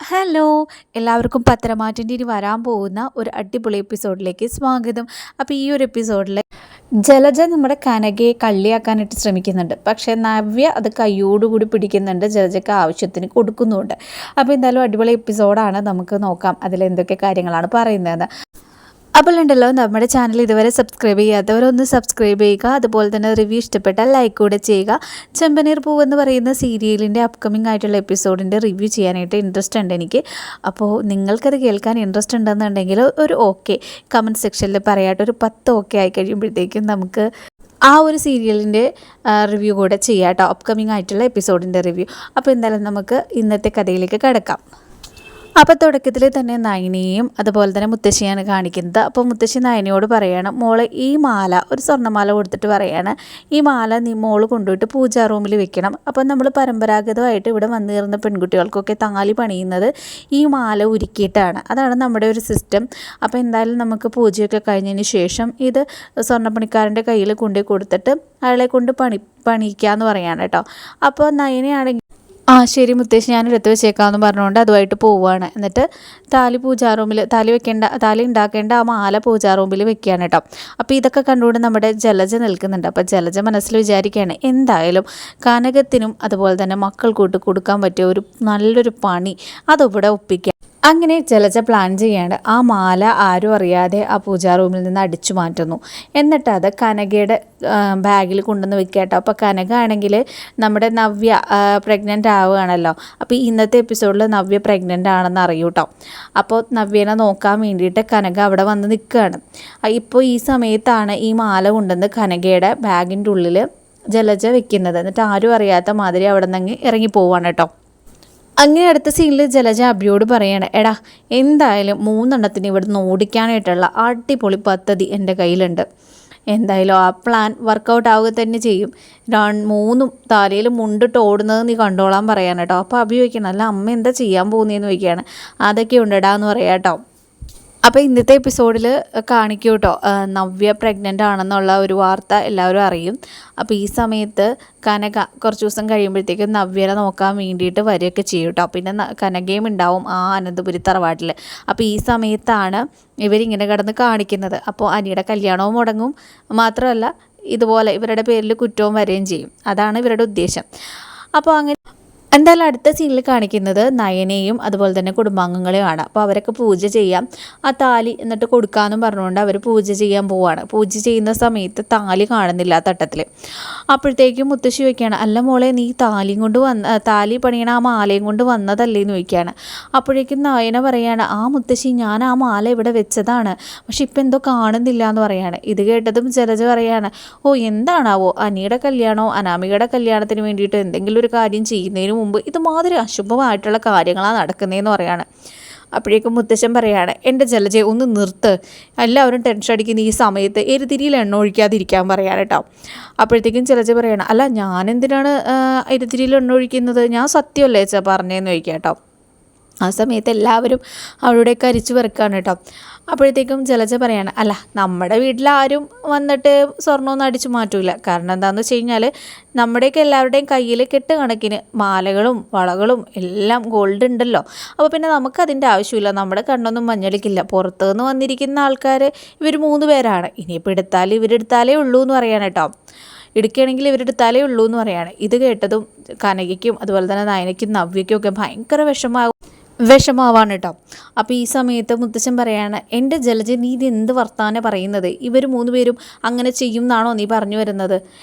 Hello എല്ലാവർക്കും പത്രമാറ്റിൻ്റെ ഇനി വരാൻ പോകുന്ന ഒരു അടിപൊളി എപ്പിസോഡിലേക്ക് സ്വാഗതം. അപ്പോൾ ഈ ഒരു എപ്പിസോഡിൽ ജലജ നമ്മുടെ കനകയെ കള്ളിയാക്കാനായിട്ട് ശ്രമിക്കുന്നുണ്ട്. പക്ഷേ നവ്യ അത് കയ്യോടുകൂടി പിടിക്കുന്നുണ്ട്, ജലജയ്ക്ക് ആവശ്യത്തിന് കൊടുക്കുന്നുമുണ്ട്. അപ്പോൾ എന്തായാലും അടിപൊളി എപ്പിസോഡാണ്, നമുക്ക് നോക്കാം അതിലെന്തൊക്കെ കാര്യങ്ങളാണ് പറയുന്നത്. അപ്പോൾ ഉണ്ടല്ലോ, നമ്മുടെ ചാനൽ ഇതുവരെ സബ്സ്ക്രൈബ് ചെയ്യാത്തവരൊന്ന് സബ്സ്ക്രൈബ് ചെയ്യുക. അതുപോലെ തന്നെ റിവ്യൂ ഇഷ്ടപ്പെട്ടാൽ ലൈക്ക് കൂടെ ചെയ്യുക. ചെമ്പനീർ പൂവ് എന്ന് പറയുന്ന സീരിയലിൻ്റെ അപ്കമിംഗ് ആയിട്ടുള്ള എപ്പിസോഡിൻ്റെ റിവ്യൂ ചെയ്യാനായിട്ട് ഇൻട്രസ്റ്റ് ഉണ്ട് എനിക്ക്. അപ്പോൾ നിങ്ങൾക്കത് കേൾക്കാൻ ഇൻട്രസ്റ്റ് ഉണ്ടെന്നുണ്ടെങ്കിൽ ഒരു ഓക്കെ കമൻറ്റ് സെക്ഷനിൽ പറയാട്ടോ. ഒരു 10 ഓക്കെ ആയി കഴിയുമ്പോഴത്തേക്കും നമുക്ക് ആ ഒരു സീരിയലിൻ്റെ റിവ്യൂ കൂടെ ചെയ്യാം കേട്ടോ, അപ്കമിംഗ് ആയിട്ടുള്ള എപ്പിസോഡിൻ്റെ റിവ്യൂ. അപ്പോൾ എന്തായാലും നമുക്ക് ഇന്നത്തെ കഥയിലേക്ക് കിടക്കാം. അപ്പോൾ തുടക്കത്തിൽ തന്നെ നയനയും അതുപോലെ തന്നെ മുത്തശ്ശിയാണ് കാണിക്കുന്നത്. അപ്പോൾ മുത്തശ്ശി നയനയോട് പറയാണ്, മോളെ ഈ മാല, ഒരു സ്വർണ്ണമാല കൊടുത്തിട്ട് പറയാണ്, ഈ മാല നീ മോള് കൊണ്ടുപോയിട്ട് പൂജാ റൂമിൽ വെക്കണം. അപ്പോൾ നമ്മൾ പരമ്പരാഗതമായിട്ട് ഇവിടെ വന്നിരുന്ന പെൺകുട്ടികൾക്കൊക്കെ താലി പണിയുന്നത് ഈ മാല ഉരുക്കിയിട്ടാണ്. അതാണ് നമ്മുടെ ഒരു സിസ്റ്റം. അപ്പോൾ എന്തായാലും നമുക്ക് പൂജയൊക്കെ കഴിഞ്ഞതിന് ശേഷം ഇത് സ്വർണ്ണപ്പണിക്കാരൻ്റെ കയ്യിൽ കൊണ്ടുപോയി കൊടുത്തിട്ട് അയാളെ കൊണ്ട് പണിയിക്കാമെന്ന് പറയാണ് കേട്ടോ. അപ്പോൾ നയനയാണെങ്കിൽ ശരി മുത്തശ്ശി, ഞാൻ എടുത്ത് വെച്ചേക്കാമെന്ന് പറഞ്ഞുകൊണ്ട് അതുമായിട്ട് പോവുകയാണ്. എന്നിട്ട് താലി പൂജാ റൂമിൽ താലി ഉണ്ടാക്കേണ്ട ആ മാല പൂജാ റൂമിൽ വെക്കുകയാണ് കേട്ടോ. അപ്പോൾ ഇതൊക്കെ കണ്ടുകൊണ്ട് നമ്മുടെ ജലജ നിൽക്കുന്നുണ്ട്. അപ്പോൾ ജലജ മനസ്സിൽ വിചാരിക്കുകയാണ്, എന്തായാലും കനകത്തിനും അതുപോലെ തന്നെ മക്കൾക്കൂട്ട് കൊടുക്കാൻ പറ്റിയ ഒരു നല്ലൊരു പണി അതിവിടെ ഒപ്പിക്കാം. അങ്ങനെ ജലജ പ്ലാൻ ചെയ്യാണ്. ആ മാല ആരും അറിയാതെ ആ പൂജാ റൂമിൽ നിന്ന് അടിച്ചു മാറ്റുന്നു. എന്നിട്ട് അത് കനകയുടെ ബാഗിൽ കൊണ്ടുവന്ന് വെക്കുക കേട്ടോ. അപ്പോൾ കനക ആണെങ്കിൽ നമ്മുടെ നവ്യ പ്രഗ്നൻ്റ് ആവുകയാണല്ലോ. അപ്പോൾ ഇന്നത്തെ എപ്പിസോഡിൽ നവ്യ പ്രഗ്നൻ്റ് ആണെന്ന് അറിയൂ കേട്ടോ. അപ്പോൾ നവ്യനെ നോക്കാൻ വേണ്ടിയിട്ട് കനക അവിടെ വന്ന് നിൽക്കുകയാണ്. ഇപ്പോൾ ഈ സമയത്താണ് ഈ മാല കൊണ്ടുവന്ന് കനകയുടെ ബാഗിൻ്റെ ഉള്ളിൽ ജലജ വെക്കുന്നത്. എന്നിട്ട് ആരും അറിയാത്ത മാതിരി അവിടെ നിന്ന് ഇറങ്ങി പോവാണ് കേട്ടോ. അങ്ങനെ അടുത്ത സീനിൽ ജലജ അബിയോട് പറയാണ്, എടാ എന്തായാലും 3 എണ്ണത്തിന് ഇവിടുന്ന് ഓടിക്കാനായിട്ടുള്ള അടിപൊളി പദ്ധതി എൻ്റെ കയ്യിലുണ്ട്. എന്തായാലും ആ പ്ലാൻ വർക്കൗട്ട് ആവുക തന്നെ ചെയ്യും. 3 തലയിൽ മുണ്ടിട്ട് ഓടുന്നത് നീ കണ്ടോളാൻ പറയാൻ കേട്ടോ. അപ്പോൾ അബി ചോദിക്കണം, അല്ല അമ്മ എന്താ ചെയ്യാൻ പോകുന്നതെന്ന് ചോദിക്കുകയാണ്. അതൊക്കെ ഉണ്ടിടാന്ന് പറയാം കേട്ടോ. അപ്പോൾ ഇന്നത്തെ എപ്പിസോഡിൽ കാണിക്കും കേട്ടോ, നവ്യ പ്രഗ്നൻ്റ് ആണെന്നുള്ള ഒരു വാർത്ത എല്ലാവരും അറിയും. അപ്പോൾ ഈ സമയത്ത് കനക കുറച്ച് ദിവസം കഴിയുമ്പോഴത്തേക്കും നവ്യനെ നോക്കാൻ വേണ്ടിയിട്ട് വരികയൊക്കെ ചെയ്യും കേട്ടോ. പിന്നെ കനകയും ഉണ്ടാവും ആ അനന്തപുരി തറവാട്ടിൽ. അപ്പോൾ ഈ സമയത്താണ് ഇവരിങ്ങനെ കിടന്ന് കാണിക്കുന്നത്. അപ്പോൾ അനിയുടെ കല്യാണവും മുടങ്ങും, മാത്രമല്ല ഇതുപോലെ ഇവരുടെ പേരിൽ കുറ്റവും വരികയും ചെയ്യും. അതാണ് ഇവരുടെ ഉദ്ദേശം. അപ്പോൾ അങ്ങനെ എന്തായാലും അടുത്ത സീനിൽ കാണിക്കുന്നത് നയനയും അതുപോലെ തന്നെ കുടുംബാംഗങ്ങളെയുമാണ്. അപ്പോൾ അവരൊക്കെ പൂജ ചെയ്യാം, ആ താലി എന്നിട്ട് കൊടുക്കാമെന്നും പറഞ്ഞുകൊണ്ട് അവർ പൂജ ചെയ്യാൻ പോവുകയാണ്. പൂജ ചെയ്യുന്ന സമയത്ത് താലി കാണുന്നില്ല ആ തട്ടത്തിൽ. അപ്പോഴത്തേക്കും മുത്തശ്ശി ചോദിക്കുകയാണ്, അല്ല മോളെ നീ താലി പണിയണ ആ മാലയും കൊണ്ട് വന്നതല്ലേ എന്ന് ചോദിക്കുകയാണ്. അപ്പോഴേക്കും നയന പറയാണ്, ആ മുത്തശ്ശി ഞാൻ ആ മാല ഇവിടെ വെച്ചതാണ്, പക്ഷെ ഇപ്പം എന്തോ കാണുന്നില്ല എന്ന് പറയാണ്. ഇത് കേട്ടതും ജലജ പറയാണ്, ഓ എന്താണാവോ അനിയുടെ കല്യാണമോ അനാമികയുടെ കല്യാണത്തിന് വേണ്ടിയിട്ട് എന്തെങ്കിലും ഒരു കാര്യം ചെയ്യുന്നതിന് മുമ്പ് ഇതുമാതിരി അശുഭമായിട്ടുള്ള കാര്യങ്ങളാണ് നടക്കുന്നതെന്ന് പറയാണ്. അപ്പോഴേക്കും മുത്തശ്ശൻ പറയാണ്, എൻ്റെ ജലജയെ ഒന്ന് നിർത്ത്, എല്ലാവരും ടെൻഷൻ അടിക്കുന്ന ഈ സമയത്ത് എരുതിരിയിൽ എണ്ണ ഒഴിക്കാതിരിക്കാൻ പറയാൻ കേട്ടോ. അപ്പോഴത്തേക്കും ജലജ പറയണം, അല്ല ഞാനെന്തിനാണ് എരുതിരിയിൽ എണ്ണ ഒഴിക്കുന്നത്, ഞാൻ സത്യമല്ലേ പറഞ്ഞതെന്ന് ചോദിക്കാം കേട്ടോ. ആ സമയത്ത് എല്ലാവരും അവരുടെയൊക്കെ അരിച്ചു വെറുക്കാണ് കേട്ടോ. അപ്പോഴത്തേക്കും ജലജ പറയാണ്, അല്ല നമ്മുടെ വീട്ടിലാരും വന്നിട്ട് സ്വർണ്ണമൊന്നും അടിച്ചു മാറ്റൂല. കാരണം എന്താണെന്ന് വെച്ച് കഴിഞ്ഞാൽ നമ്മുടെയൊക്കെ എല്ലാവരുടെയും കയ്യിൽ കെട്ടുകണക്കിന് മാലകളും വളകളും എല്ലാം ഗോൾഡ് ഉണ്ടല്ലോ. അപ്പോൾ പിന്നെ നമുക്കതിൻ്റെ ആവശ്യമില്ല, നമ്മുടെ കണ്ണൊന്നും മഞ്ഞളിക്കില്ല. പുറത്തുനിന്ന് വന്നിരിക്കുന്ന ആൾക്കാർ ഇവർ 3 പേരാണ്, ഇനിയിപ്പോൾ ഇവരെടുത്താലേ ഉള്ളൂ എന്ന് പറയാൻ കേട്ടോ. എടുക്കുകയാണെങ്കിൽ ഇവരെടുത്താലേ ഉള്ളൂ എന്ന് പറയാണ്. ഇത് കേട്ടതും കനകയ്ക്കും അതുപോലെ തന്നെ നയനയ്ക്കും നവ്യയ്ക്കും ഒക്കെ ഭയങ്കര വിഷമാവാണ് കേട്ടോ. അപ്പോൾ ഈ സമയത്ത് മുത്തച്ഛൻ പറയാണ്, എൻ്റെ ജലജ നീ ഇത് എന്ത് വർത്താനം പറയുന്നത്, ഇവർ 3 പേരും അങ്ങനെ ചെയ്യും എന്നാണോ നീ പറഞ്ഞു വരുന്നത്?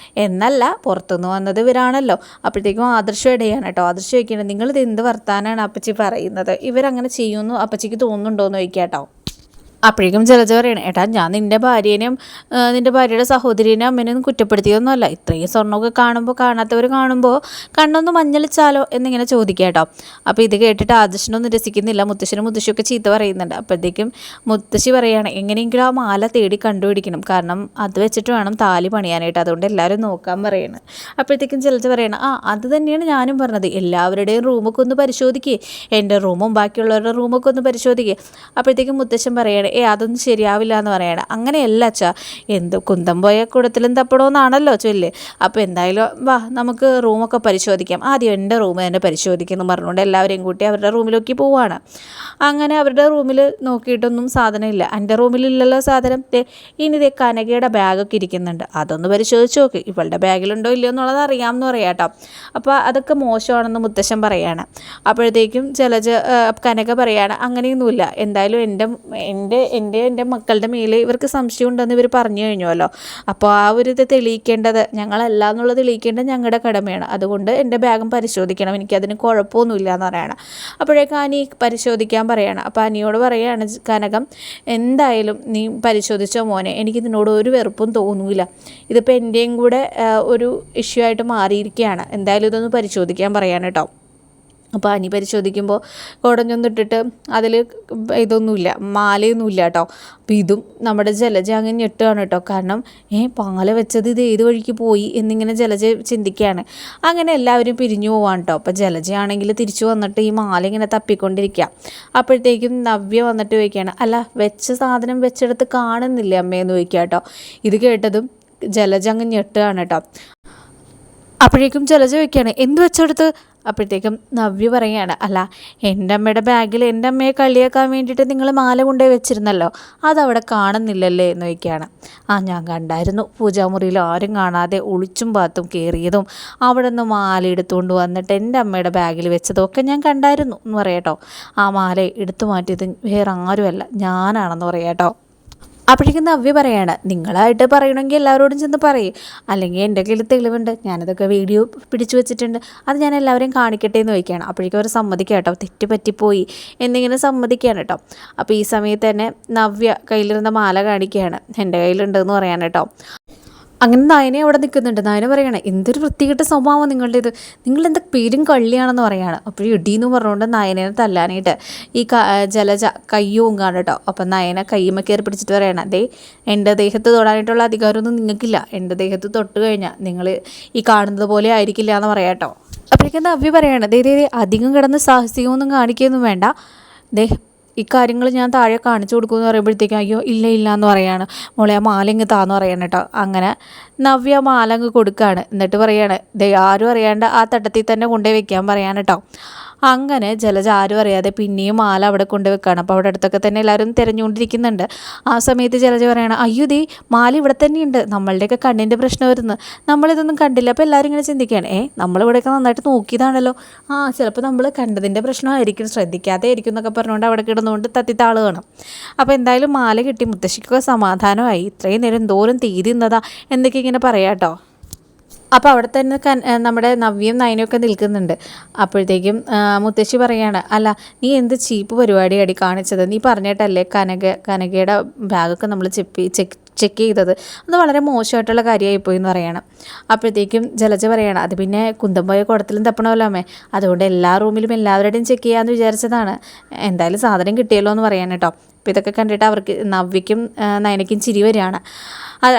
എന്നല്ല, പുറത്തുനിന്ന് വന്നത് ഇവരാണല്ലോ. അപ്പോഴത്തേക്കും ആദർശം ഇടയാണ് കേട്ടോ. ആദർശം ചോദിക്കുന്നത്, നിങ്ങളിത് എന്ത് വർത്താനാണ് അപ്പച്ചി പറയുന്നത്, ഇവരങ്ങനെ ചെയ്യുമെന്ന് അപ്പച്ചിക്ക് തോന്നുന്നുണ്ടോ എന്ന് ചോദിക്കാം കേട്ടോ. അപ്പോഴേക്കും ജലജ പറയണം, ഏട്ടാ ഞാൻ നിൻ്റെ ഭാര്യേനെയും നിൻ്റെ ഭാര്യയുടെ സഹോദരിനെയും അമ്മേനെയൊന്നും കുറ്റപ്പെടുത്തിയൊന്നുമല്ല. ഇത്രയും സ്വർണ്ണമൊക്കെ കാണാത്തവർ കാണുമ്പോൾ കണ്ണൊന്ന് മഞ്ഞളിച്ചാലോ എന്നിങ്ങനെ ചോദിക്കുക കേട്ടോ. അപ്പോൾ ഇത് കേട്ടിട്ട് ആദർശനൊന്നും രസിക്കുന്നില്ല. മുത്തശ്ശിയൊക്കെ ചീത്ത പറയുന്നുണ്ട്. അപ്പോഴത്തേക്കും മുത്തശ്ശി പറയുകയാണ്, എങ്ങനെയെങ്കിലും ആ മാല തേടി കണ്ടുപിടിക്കണം, കാരണം അത് വെച്ചിട്ട് വേണം താലി പണിയാനായിട്ട്, അതുകൊണ്ട് എല്ലാവരും നോക്കാൻ പറയുന്നത്. അപ്പോഴത്തേക്കും ജലജ പറയണം, അത് തന്നെയാണ് ഞാനും പറഞ്ഞത്, എല്ലാവരുടെയും റൂമൊക്കെ ഒന്ന് പരിശോധിക്കുക, എൻ്റെ റൂമും ബാക്കിയുള്ളവരുടെ റൂമൊക്കെ ഒന്ന് പരിശോധിക്കുക. അപ്പോഴത്തേക്കും മുത്തശ്ശൻ പറയുകയാണ്, പറയണേ അതൊന്നും ശരിയാവില്ല എന്ന് പറയണം. അങ്ങനെയല്ല അച്ഛാ, എന്ത് കുന്തം പോയ കുടത്തിലും തപ്പണമെന്നാണല്ലോ ചൊല്ല്. അപ്പോൾ എന്തായാലും വാ നമുക്ക് റൂമൊക്കെ പരിശോധിക്കാം, ആദ്യം എൻ്റെ റൂം തന്നെ പരിശോധിക്കുന്നു പറഞ്ഞുകൊണ്ട് എല്ലാവരെയും കൂട്ടി അവരുടെ റൂമിലേക്ക് പോവുകയാണ്. അങ്ങനെ അവരുടെ റൂമിൽ നോക്കിയിട്ടൊന്നും സാധനമില്ല. എൻ്റെ റൂമിലില്ലല്ലോ സാധനം. ഇനി ഇതേ കനകയുടെ ബാഗൊക്കെ ഇരിക്കുന്നുണ്ട്, അതൊന്ന് പരിശോധിച്ച് നോക്ക്, ഇവളുടെ ബാഗിലുണ്ടോ ഇല്ലയോ എന്നുള്ളത് അറിയാമെന്ന് പറയാം കേട്ടോ. അപ്പോൾ അതൊക്കെ മോശമാണെന്ന് മുത്തശ്ശൻ പറയുകയാണ്. അപ്പോഴത്തേക്കും കനക പറയുകയാണ് അങ്ങനെയൊന്നുമില്ല, എന്തായാലും എൻ്റെ മക്കളുടെ മേലെ ഇവർക്ക് സംശയം ഉണ്ടെന്ന് ഇവർ പറഞ്ഞു കഴിഞ്ഞുവല്ലോ, അപ്പോൾ ആ ഒരു ഇത് തെളിയിക്കേണ്ടത് ഞങ്ങളല്ല എന്നുള്ളത് തെളിയിക്കേണ്ടത് ഞങ്ങളുടെ കടമയാണ്, അതുകൊണ്ട് എൻ്റെ ബാഗും പരിശോധിക്കണം, എനിക്കതിന് കുഴപ്പമൊന്നുമില്ല എന്ന് പറയണം. അപ്പോഴേക്കും അനി പരിശോധിക്കാൻ പറയണം. അപ്പോൾ അനിയോട് പറയുകയാണ് കനകം, എന്തായാലും നീ പരിശോധിച്ചോ മോനെ, എനിക്കിതിനോട് ഒരു വെറുപ്പും തോന്നില്ല, ഇതിപ്പോൾ എൻ്റെയും കൂടെ ഒരു ഇഷ്യൂ ആയിട്ട് മാറിയിരിക്കുകയാണ്, എന്തായാലും ഇതൊന്ന് പരിശോധിക്കാൻ പറയാൻ കേട്ടോ. അപ്പോൾ അനി പരിശോധിക്കുമ്പോൾ കുടഞ്ഞൊന്നും ഇട്ടിട്ട് അതിൽ ഇതൊന്നുമില്ല, മാലയൊന്നുമില്ല കേട്ടോ. അപ്പോൾ ഇതും നമ്മുടെ ജലജ അങ്ങ് ഞെട്ടുകയാണ് കേട്ടോ. കാരണം പാല വെച്ചത് ഇത് ഏത് വഴിക്ക് പോയി എന്നിങ്ങനെ ജലജ ചിന്തിക്കുകയാണ്. അങ്ങനെ എല്ലാവരും പിരിഞ്ഞു പോവാണ് കേട്ടോ. അപ്പോൾ ജലജയാണെങ്കിൽ തിരിച്ചു വന്നിട്ട് ഈ മാല ഇങ്ങനെ തപ്പിക്കൊണ്ടിരിക്കുക. അപ്പോഴത്തേക്കും നവ്യ വന്നിട്ട് ചോദിക്കുകയാണ്, അല്ല വെച്ച സാധനം വെച്ചെടുത്ത് കാണുന്നില്ല അമ്മയെന്ന് ചോദിക്കുക കേട്ടോ. ഇത് കേട്ടതും ജലജ അങ്ങ് ഞെട്ടുകയാണ് കേട്ടോ. അപ്പോഴേക്കും ജലജ ചോദിക്കുകയാണ്, എന്ത് വെച്ചെടുത്ത്? അപ്പോഴത്തേക്കും നവ്യ പറയുകയാണ്, അല്ല എൻ്റെ അമ്മയുടെ ബാഗിൽ എൻ്റെ അമ്മയെ കളിയാക്കാൻ വേണ്ടിയിട്ട് നിങ്ങൾ മാല കൊണ്ടുപോയി വെച്ചിരുന്നല്ലോ, അതവിടെ കാണുന്നില്ലല്ലേ എന്ന് ചോദിക്കുകയാണ്. ഞാൻ കണ്ടായിരുന്നു, പൂജാമുറിയിൽ ആരും കാണാതെ ഒളിച്ചും പാത്തും കയറിയതും അവിടെ നിന്ന് മാല എടുത്തുകൊണ്ട് വന്നിട്ട് എൻ്റെ അമ്മയുടെ ബാഗിൽ വെച്ചതൊക്കെ ഞാൻ കണ്ടായിരുന്നു എന്ന് പറയാട്ടോ. ആ മാല എടുത്തു മാറ്റിയത് വേറെ ആരുമല്ല ഞാനാണെന്ന് പറയാട്ടോ. അപ്പോഴേക്കും നവ്യ പറയാണ്, നിങ്ങളായിട്ട് പറയണമെങ്കിൽ എല്ലാവരോടും ചെന്ന് പറയും, അല്ലെങ്കിൽ എൻ്റെ കയ്യിൽ തെളിവുണ്ട്, ഞാനതൊക്കെ വീഡിയോ പിടിച്ചു വെച്ചിട്ടുണ്ട്, അത് ഞാൻ എല്ലാവരെയും കാണിക്കട്ടെ എന്ന് ചോദിക്കുകയാണ്. അപ്പോഴേക്കും അവർ സമ്മതിക്കുക കേട്ടോ, തെറ്റ് പറ്റിപ്പോയി എന്നിങ്ങനെ സമ്മതിക്കുകയാണ് കേട്ടോ. അപ്പോൾ ഈ സമയത്ത് തന്നെ നവ്യ കയ്യിലിരുന്ന മാല കാണിക്കുകയാണ്, എൻ്റെ കയ്യിലുണ്ടെന്ന് പറയാൻ കേട്ടോ. അങ്ങനെ നയനെ അവിടെ നിൽക്കുന്നുണ്ട്. നയന പറയണേ, എന്തൊരു വൃത്തികെട്ട സ്വഭാവം നിങ്ങളുടേത്, നിങ്ങളെന്താ പേരും കള്ളിയാണെന്ന് പറയാണ്. അപ്പോൾ ഇടീന്ന് പറഞ്ഞുകൊണ്ട് നയനെ തല്ലാനായിട്ട് ഈ ജലജ കയ്യും കാണും കേട്ടോ. അപ്പം നയന കയ്യുമ്മ കയറി പിടിച്ചിട്ട് പറയണം, അതേ എൻ്റെ ദേഹത്ത് തൊടാനായിട്ടുള്ള അധികാരമൊന്നും നിങ്ങൾക്കില്ല, എൻ്റെ ദേഹത്ത് തൊട്ട് കഴിഞ്ഞാൽ നിങ്ങൾ ഈ കാണുന്നത് പോലെ ആയിരിക്കില്ല എന്ന് പറയാം കേട്ടോ. അപ്പോഴേക്കും നവ്യ പറയാണ്, ദേ അധികം കിടന്ന് സാഹസികമൊന്നും കാണിക്കുകയൊന്നും വേണ്ട, ഈ കാര്യങ്ങൾ ഞാൻ താഴെ കാണിച്ചു കൊടുക്കുമെന്ന് പറയുമ്പോഴത്തേക്കും അയ്യോ ഇല്ല എന്ന് പറയാണ്. മോളെ ആ മാല ഇങ്ങ് താന്ന് പറയാണ് കേട്ടോ. അങ്ങനെ നവ്യ മാല അങ്ങ് കൊടുക്കുകയാണ്. എന്നിട്ട് പറയാണ്, ആരും അറിയാണ്ട് ആ തട്ടത്തിൽ തന്നെ കൊണ്ടുപോയി വെക്കാൻ പറയാൻ കേട്ടോ. അങ്ങനെ ജലജ ആരും അറിയാതെ പിന്നെയും മാല അവിടെ കൊണ്ടുവെക്കുകയാണ്. അപ്പോൾ അവിടെ അടുത്തൊക്കെ തന്നെ എല്ലാവരും തിരഞ്ഞുകൊണ്ടിരിക്കുന്നുണ്ട്. ആ സമയത്ത് ജലജ പറയണം, അയ്യോ മാല ഇവിടെ തന്നെയുണ്ട്, നമ്മളുടെയൊക്കെ കണ്ണിൻ്റെ പ്രശ്നം വരുന്നത്, നമ്മളിതൊന്നും കണ്ടില്ല. അപ്പോൾ എല്ലാവരും ഇങ്ങനെ ചിന്തിക്കുകയാണ്, നമ്മളിവിടെയൊക്കെ നന്നായിട്ട് നോക്കിയതാണല്ലോ, ചിലപ്പോൾ നമ്മൾ കണ്ടതിൻ്റെ പ്രശ്നമായിരിക്കും, ശ്രദ്ധിക്കാതെ ആയിരിക്കും എന്നൊക്കെ പറഞ്ഞുകൊണ്ട് അവിടെ കിടന്നുകൊണ്ട് തത്തിത്താളുകയാണ്. അപ്പോൾ എന്തായാലും മാല കിട്ടി, മുത്തശ്ശിക്കൊക്കെ സമാധാനമായി, ഇത്രയും നേരം എന്തോരം തീയതി നിന്നതാ എന്നൊക്കെ ഇങ്ങനെ പറയാം കേട്ടോ. അപ്പോൾ അവിടെ തന്നെ നമ്മുടെ നവ്യയും നയനയൊക്കെ നിൽക്കുന്നുണ്ട്. അപ്പോഴത്തേക്കും മുത്തശ്ശി പറയാണ്, അല്ല നീ എന്ത് ചീപ്പ് പരിപാടിയാടി കാണിച്ചത്, നീ പറഞ്ഞിട്ടല്ലേ കനകയുടെ ബാഗൊക്കെ നമ്മൾ ചെക്ക് ചെയ്തത്, അത് വളരെ മോശമായിട്ടുള്ള കാര്യമായിപ്പോയി എന്ന് പറയണം. അപ്പോഴത്തേക്കും ജലജ പറയണം, അത് പിന്നെ കുന്തം പോയ കുടത്തിലും തപ്പണമല്ലോ അമ്മേ, അതുകൊണ്ട് എല്ലാ റൂമിലും എല്ലാവരുടെയും ചെക്ക് ചെയ്യാമെന്ന് വിചാരിച്ചതാണ്, എന്തായാലും സാധനം കിട്ടിയല്ലോ എന്ന് പറയാൻ കേട്ടോ. അപ്പോൾ ഇതൊക്കെ കണ്ടിട്ട് അവർക്ക് നവ്യയ്ക്കും നയനയ്ക്കും ചിരി വരികയാണ്.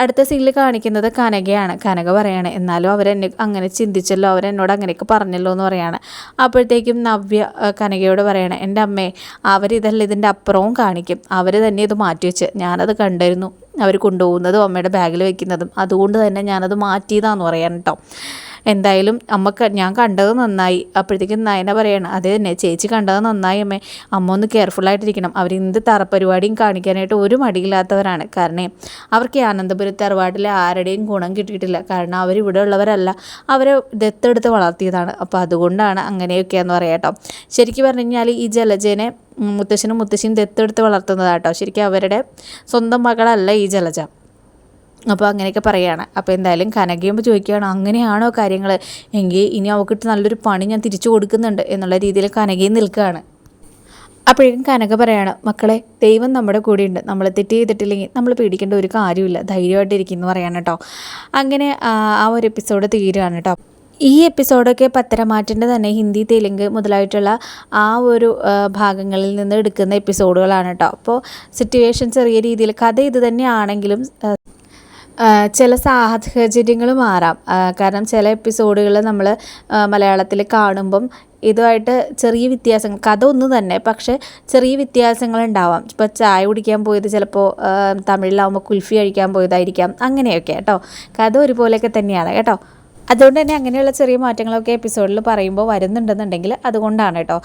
അടുത്ത സീനിൽ കാണിക്കുന്നത് കനകയാണ്. കനക പറയാണ്, എന്നാലും അവരെന്നെ അങ്ങനെ ചിന്തിച്ചല്ലോ, അവരെന്നോട് അങ്ങനെയൊക്കെ പറഞ്ഞല്ലോ എന്ന് പറയാണ്. അപ്പോഴത്തേക്കും നവ്യ കനകയോട് പറയണം, എൻ്റെ അമ്മേ അവരിതല്ല ഇതിൻ്റെ അപ്പുറവും കാണിക്കും, അവർ തന്നെ ഇത് മാറ്റി വെച്ച്, ഞാനത് കണ്ടിരുന്നു, അവർ കൊണ്ടുപോകുന്നതും അമ്മയുടെ ബാഗിൽ വയ്ക്കുന്നതും, അതുകൊണ്ട് തന്നെ ഞാനത് മാറ്റിയതാന്ന് പറയാൻ കേട്ടോ. എന്തായാലും ഞാൻ കണ്ടത് നന്നായി. അപ്പോഴത്തേക്കും നയന പറയണം, അത് തന്നെ ചേച്ചി കണ്ടത് നന്നായി അമ്മേ, അമ്മ ഒന്ന് കെയർഫുള്ളായിട്ടിരിക്കണം, അവരെന്ത് തറപ്പരിപാടിയും കാണിക്കാനായിട്ട് ഒരു മടിയില്ലാത്തവരാണ്, കാരണം അവർക്ക് ആനന്ദപുരം തറവാട്ടിലെ ആരുടെയും ഗുണം കിട്ടിയിട്ടില്ല, കാരണം അവരിവിടെ ഉള്ളവരല്ല, അവരെ ദത്തെടുത്ത് വളർത്തിയതാണ്, അപ്പോൾ അതുകൊണ്ടാണ് അങ്ങനെയൊക്കെയാന്ന് പറയാം കേട്ടോ. ശരിക്കും പറഞ്ഞു കഴിഞ്ഞാൽ ഈ ജലജേനെ മുത്തശ്ശനും മുത്തശ്ശിയും ദത്തെടുത്ത് വളർത്തുന്നതാട്ടോ, ശരിക്കും അവരുടെ സ്വന്തം മകളല്ല ഈ ജലജ. അപ്പോൾ അങ്ങനെയൊക്കെ പറയുകയാണ്. അപ്പോൾ എന്തായാലും കനകയുമ്പോൾ ചോദിക്കുകയാണ്, അങ്ങനെയാണോ കാര്യങ്ങൾ, എങ്കിൽ ഇനി അവൾക്കിട്ട് നല്ലൊരു പണി ഞാൻ തിരിച്ചു കൊടുക്കുന്നുണ്ട് എന്നുള്ള രീതിയിൽ കനകയും നിൽക്കുകയാണ്. അപ്പോഴേക്കും കനക പറയാണ്, മക്കളെ ദൈവം നമ്മുടെ കൂടെയുണ്ട്, നമ്മൾ തെറ്റ് ചെയ്തിട്ടില്ലെങ്കിൽ നമ്മൾ പേടിക്കേണ്ട ഒരു കാര്യമില്ല, ധൈര്യമായിട്ടിരിക്കും എന്ന് പറയാൻ കേട്ടോ. അങ്ങനെ ആ ഒരു എപ്പിസോഡ് തീരുകയാണ് കേട്ടോ. ഈ എപ്പിസോഡൊക്കെ പത്തരമാറ്റിൻ്റെ തന്നെ ഹിന്ദി തെലുങ്ക് മുതലായിട്ടുള്ള ആ ഒരു ഭാഗങ്ങളിൽ നിന്ന് എടുക്കുന്ന എപ്പിസോഡുകളാണ് കേട്ടോ. അപ്പോൾ സിറ്റുവേഷൻ ചെറിയ രീതിയിൽ കഥ ഇത് തന്നെയാണെങ്കിലും ചില സാഹചര്യങ്ങൾ മാറാം, കാരണം ചില എപ്പിസോഡുകൾ നമ്മൾ മലയാളത്തിൽ കാണുമ്പം ഇതുമായിട്ട് ചെറിയ വ്യത്യാസങ്ങൾ, കഥ ഒന്ന് തന്നെ പക്ഷേ ചെറിയ വ്യത്യാസങ്ങളുണ്ടാവാം. ഇപ്പോൾ ചായ കുടിക്കാൻ പോയത് ചിലപ്പോൾ തമിഴിലാവുമ്പോൾ കുൽഫി കഴിക്കാൻ പോയതായിരിക്കാം, അങ്ങനെയൊക്കെ കേട്ടോ. കഥ ഒരുപോലെയൊക്കെ തന്നെയാണ് കേട്ടോ. അതുകൊണ്ട് തന്നെ അങ്ങനെയുള്ള ചെറിയ മാറ്റങ്ങളൊക്കെ എപ്പിസോഡിൽ പറയുമ്പോൾ വരുന്നുണ്ടെന്നുണ്ടെങ്കിൽ അതുകൊണ്ടാണ് കേട്ടോ.